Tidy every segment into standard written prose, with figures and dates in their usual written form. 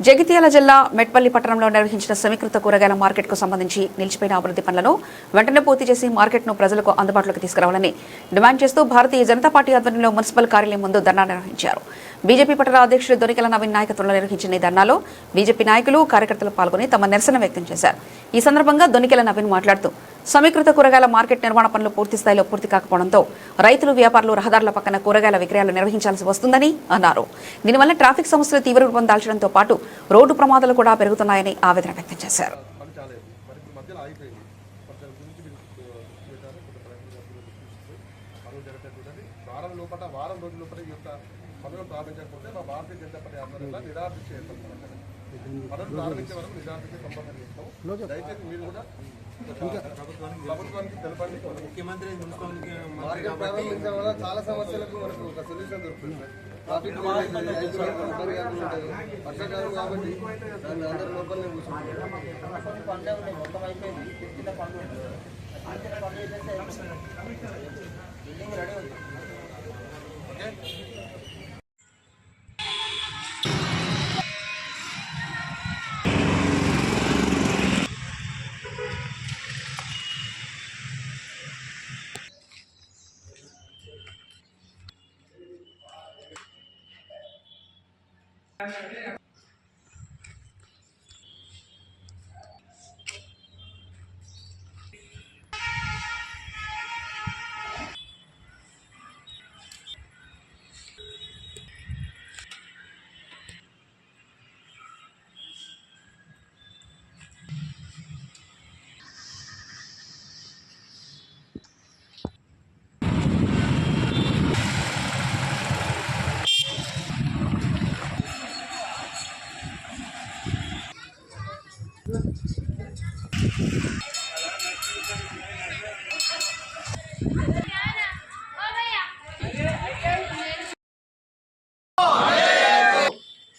జగిత్యాల జిల్లా మెట్పల్లి పట్టణంలో నిర్వహించిన సమీకృత కూరగాయల మార్కెట్కు సంబంధించి నిలిచిపోయిన అభివృద్ధి పనులను వెంటనే పూర్తి చేసి మార్కెట్ను ప్రజలకు అందుబాటులోకి తీసుకురావాలని డిమాండ్ చేస్తూ భారతీయ జనతా పార్టీ ఆధ్వర్యంలో మున్సిపల్ కార్యాలయం ముందు ధర్నా నిర్వహించారు. బీజేపీ పట్టణ అధ్యక్షుడు దొనికెల నవీన్ నాయకత్వంలో నిర్వహించిన ఈ ధర్నాలో బీజేపీ నాయకులు కార్యకర్తలు పాల్గొని తమ నిరసన వ్యక్తం చేశారు. ఈ సందర్భంగా దొనికెల నవీన్ మాట్లాడుతూ సమీకృత కూరగాయల మార్కెట్ నిర్మాణ పనులు పూర్తి స్థాయిలో పూర్తి కాకపోవడంతో రైతులు, వ్యాపారులు రహదారుల పక్కన కూరగాయల విక్రయాలు నిర్వహించాల్సి వస్తుందని అన్నారు. దీనివల్ల ట్రాఫిక్ సమస్యలు తీవ్ర రూపం దాల్చడంతో పాటు రోడ్డు ప్రమాదాలు కూడా పెరుగుతున్నాయని ఆవేదన వ్యక్తం చేశారు. ముఖ్యమంత్రి ప్రారంభించడం వల్ల చాలా సమస్యలకు మనకు ఒక సొల్యూషన్ దొరుకుతుంది. ట్రాఫిక్ వర్షాకాలం కాబట్టి దాన్ని అందరి లోపలనే కూర్చుంటారు. మొత్తం అయిపోయింది. కింద పనులు బిల్డింగ్ రెడీ ఉంది.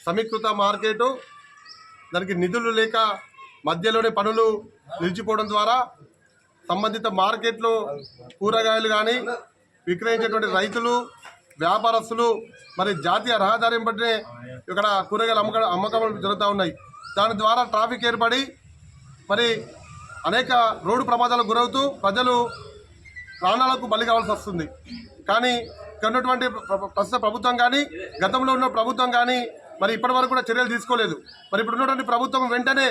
సమీకృత మార్కెట్ దానికి నిధులు లేక మధ్యలోనే పనులు నిలిచిపోవడం ద్వారా సంబంధిత మార్కెట్లో కూరగాయలు కానీ విక్రయించేటువంటి రైతులు, వ్యాపారస్తులు మరి జాతీయ రహదారి వెంబడే ఇక్కడ కూరగాయలు అమ్మకాలు జరుగుతూ ఉన్నాయి. దాని ద్వారా ట్రాఫిక్ ఏర్పడి మరి అనేక రోడ్డు ప్రమాదాలకు గురవుతూ ప్రజలు ప్రాణాలకు బలి కావాల్సి వస్తుంది. కానీ ఇక్కడ ఉన్నటువంటి ప్రస్తుత ప్రభుత్వం కానీ గతంలో ఉన్న ప్రభుత్వం కానీ మరి ఇప్పటి వరకు కూడా చర్యలు తీసుకోలేదు. మరి ఇప్పుడు ఉన్నటువంటి ప్రభుత్వం వెంటనే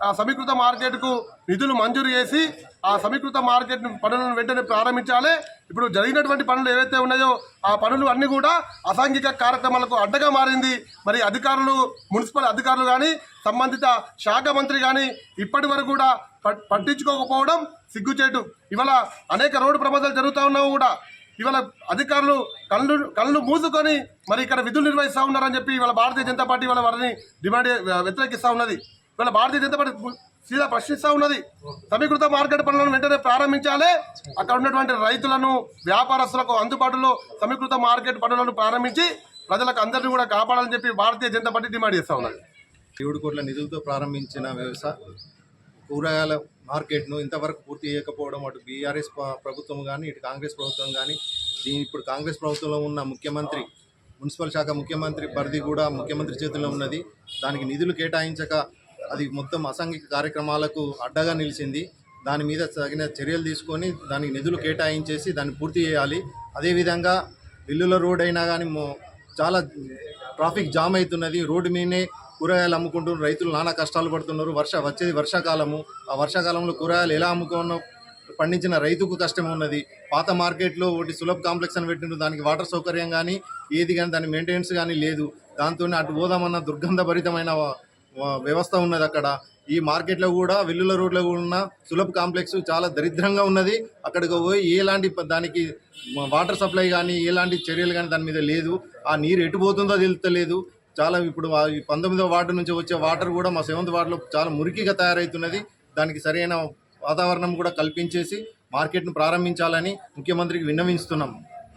ఆ సమీకృత మార్కెట్కు నిధులు మంజూరు చేసి ఆ సమీకృత మార్కెట్ పనులను వెంటనే ప్రారంభించాలి. ఇప్పుడు జరిగినటువంటి పనులు ఏవైతే ఉన్నాయో ఆ పనులు అన్నీ కూడా అసాంఘిక కార్యక్రమాలకు అడ్డగా మారింది. మరి అధికారులు, మున్సిపల్ అధికారులు కానీ సంబంధిత శాఖ మంత్రి కానీ ఇప్పటి వరకు కూడా పట్టించుకోకపోవడం సిగ్గుచేటు. ఇవాళ అనేక రోడ్డు ప్రమాదాలు జరుగుతూ ఉన్నావు కూడా ఇవాళ అధికారులు కళ్ళు మూసుకొని మరి ఇక్కడ విధులు నిర్వహిస్తూ ఉన్నారని చెప్పి ఇవాళ భారతీయ జనతా పార్టీ వాళ్ళ వారిని డిమాండ్ వ్యతిరేకిస్తూ ఉన్నది. ఇవాళ భారతీయ జనతా పార్టీ సీదా ప్రశ్నిస్తూ ఉన్నది. సమీకృత మార్కెట్ పనులను వెంటనే ప్రారంభించాలి. అక్కడ ఉన్నటువంటి రైతులను, వ్యాపారస్తులకు అందుబాటులో సమీకృత మార్కెట్ పనులను ప్రారంభించి ప్రజలకు అందరినీ కూడా కాపాడాలని చెప్పి భారతీయ జనతా పార్టీ డిమాండ్ చేస్తూ ఉన్నది. 7 కోట్ల నిధులతో ప్రారంభించిన కూరగాయల మార్కెట్ను ఇంతవరకు పూర్తి చేయకపోవడం అటు బీఆర్ఎస్ ప్రభుత్వం కానీ ఇటు కాంగ్రెస్ ప్రభుత్వం కానీ ఇప్పుడు కాంగ్రెస్ ప్రభుత్వంలో ఉన్న ముఖ్యమంత్రి, మున్సిపల్ శాఖ ముఖ్యమంత్రి పరిధి కూడా ముఖ్యమంత్రి చేతుల్లో ఉన్నది. దానికి నిధులు కేటాయించక అది మొత్తం అసాంఘిక కార్యక్రమాలకు అడ్డగా నిలిచింది. దాని మీద తగిన చర్యలు తీసుకొని దానికి నిధులు కేటాయించేసి దాన్ని పూర్తి చేయాలి. అదేవిధంగా విల్లుల రోడ్ అయినా కానీ చాలా ట్రాఫిక్ జామ్ అవుతున్నది. రోడ్డు మీదనే కూరగాయలు అమ్ముకుంటున్నారు. రైతులు నానా కష్టాలు పడుతున్నారు. వచ్చేది వర్షాకాలము. ఆ వర్షాకాలంలో కూరగాయలు ఎలా అమ్ముకున్న పండించిన రైతుకు కష్టం ఉన్నది. పాత మార్కెట్లో ఒకటి సులభ్ కాంప్లెక్స్ అని పెట్టిండ్రు. దానికి వాటర్ సౌకర్యం కానీ ఏది కానీ దాని మెయింటెనెన్స్ కానీ లేదు. దాంతో అటు పోదామన్న దుర్గంధభరితమైన వ్యవస్థ ఉన్నది అక్కడ. ఈ మార్కెట్లో కూడా వెల్లుల రోడ్లో ఉన్న సులభ్ కాంప్లెక్స్ చాలా దరిద్రంగా ఉన్నది. అక్కడికి పోయి ఎలాంటి దానికి వాటర్ సప్లై కానీ ఎలాంటి చర్యలు కానీ దాని మీద లేదు. ఆ నీరు ఎటు పోతుందో తెలుస్తలేదు. చాలా ఇప్పుడు 19వ వార్డు నుంచి వచ్చే వాటర్ కూడా మా 7th వార్డులో చాలా మురికిగా తయారవుతున్నది. దానికి సరైన వాతావరణం కూడా కల్పించేసి మార్కెట్ను ప్రారంభించాలని ముఖ్యమంత్రికి విన్నవిస్తున్నాం.